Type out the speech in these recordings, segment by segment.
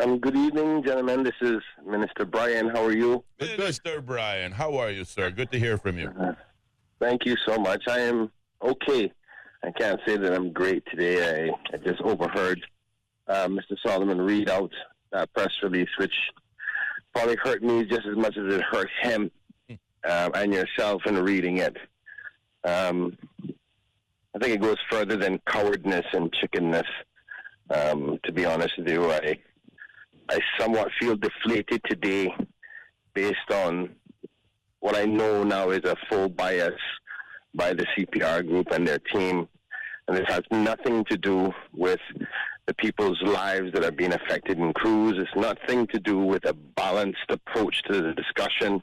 Good evening, gentlemen. This is Minister Brian. How are you? Mr. Brian, how are you, sir? Good to hear from you. Thank you so much. I am okay. I can't say that I'm great today. I just overheard Mr. Solomon read out that press release, which probably hurt me just as much as it hurt him and yourself in reading it. I think it goes further than cowardness and chickenness. To be honest with you, I somewhat feel deflated today based on what I know now is a full bias by the CPR group and their team. And this has nothing to do with the people's lives that are being affected in cruise. It's nothing to do with a balanced approach to the discussion.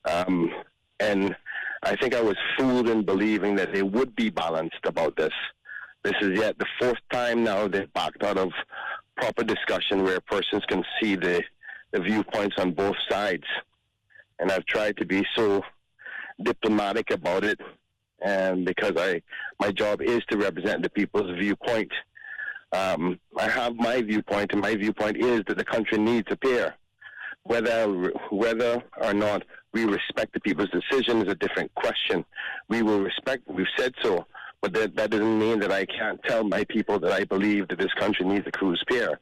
And I think I was fooled in believing that they would be balanced about this. This is yet the fourth time now they've backed out of proper discussion where persons can see the viewpoints on both sides. And I've tried to be so diplomatic about it, and because my job is to represent the people's viewpoint. I have my viewpoint, and my viewpoint is that the country needs a pair. Whether or not we respect the people's decision is a different question. We will respect, we've said so, but that doesn't mean that I can't tell my people that I believe that this country needs a cruise pair.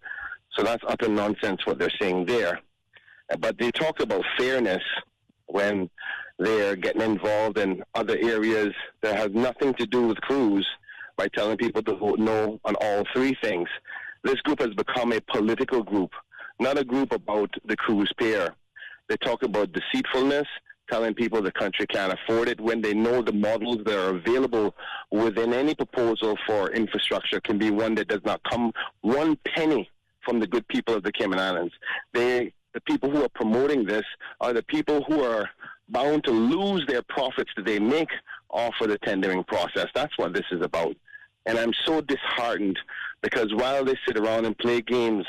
So that's utter nonsense what they're saying there. But they talk about fairness when they're getting involved in other areas that has nothing to do with cruise by telling people to vote no on all three things. This group has become a political group, not a group about the cruise pair. They talk about deceitfulness, telling people the country can't afford it when they know the models that are available within any proposal for infrastructure can be one that does not come one penny from the good people of the Cayman Islands. The people who are promoting this are the people who are bound to lose their profits that they make off of the tendering process. That's what this is about. And I'm so disheartened because while they sit around and play games,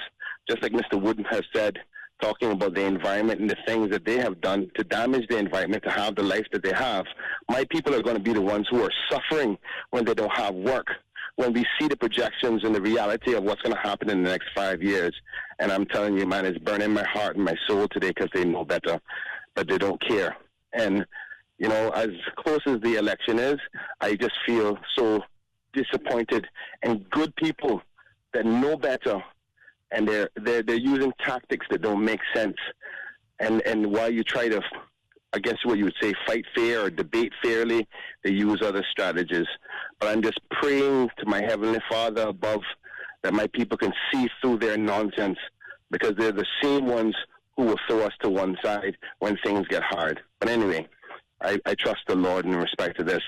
just like Mr. Wooden has said, talking about the environment and the things that they have done to damage the environment to have the life that they have, my people are going to be the ones who are suffering when they don't have work, when we see the projections and the reality of what's going to happen in the next 5 years. And I'm telling you, man, it's burning my heart and my soul today because they know better, but they don't care. And, you know, as close as the election is, I just feel so disappointed. And good people that know better, and they're using tactics that don't make sense. And while you try to, I guess what you would say, fight fair or debate fairly, they use other strategies. But I'm just praying to my Heavenly Father above that my people can see through their nonsense, because they're the same ones who will throw us to one side when things get hard. But anyway, I trust the Lord in respect to this,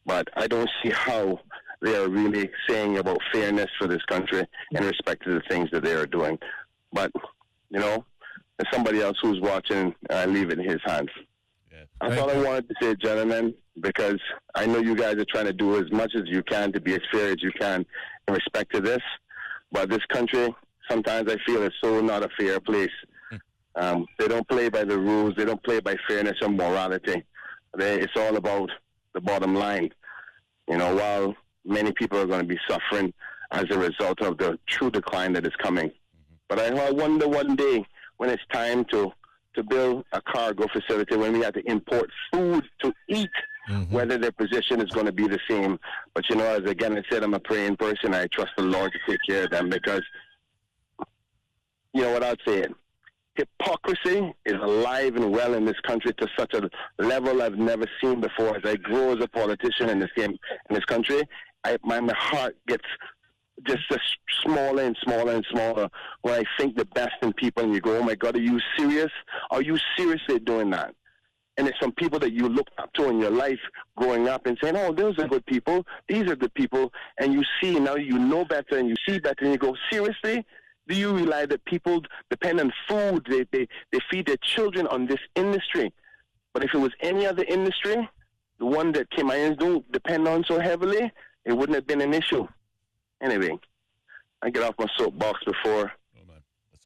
but I don't see how they are really saying about fairness for this country in respect to the things that they are doing. But, you know, there's somebody else who's watching, and I leave it in his hands. Yeah. That's all I wanted to say, gentlemen, because I know you guys are trying to do as much as you can to be as fair as you can in respect to this. But this country, sometimes I feel it's so not a fair place. They don't play by the rules. They don't play by fairness or morality. It's all about the bottom line. You know, while many people are going to be suffering as a result of the true decline that is coming. But I wonder one day when it's time to build a cargo facility, when we have to import food to eat, whether their position is going to be the same. But, you know, as again I said, I'm a praying person. I trust the Lord to take care of them because, you know what I'd say? Hypocrisy is alive and well in this country to such a level I've never seen before. As I grow as a politician in this country, my heart gets just smaller and smaller and smaller when I think the best in people and you go, oh my God, are you serious? Are you seriously doing that? And it's some people that you looked up to in your life growing up and saying, oh, those are good people. These are good people. And you see now you know better and you see better and you go, seriously? Do you realize that people depend on food? They feed their children on this industry. But if it was any other industry, the one that Cayman Islands don't depend on so heavily, it wouldn't have been an issue. Anyway, I get off my soapbox before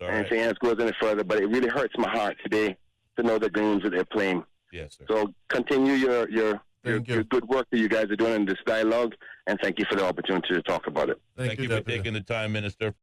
anything else goes any further, but it really hurts my heart today to know the games that they're playing. Yes, sir. So continue your good work that you guys are doing in this dialogue, and thank you for the opportunity to talk about it. Thank you for taking the time, Minister.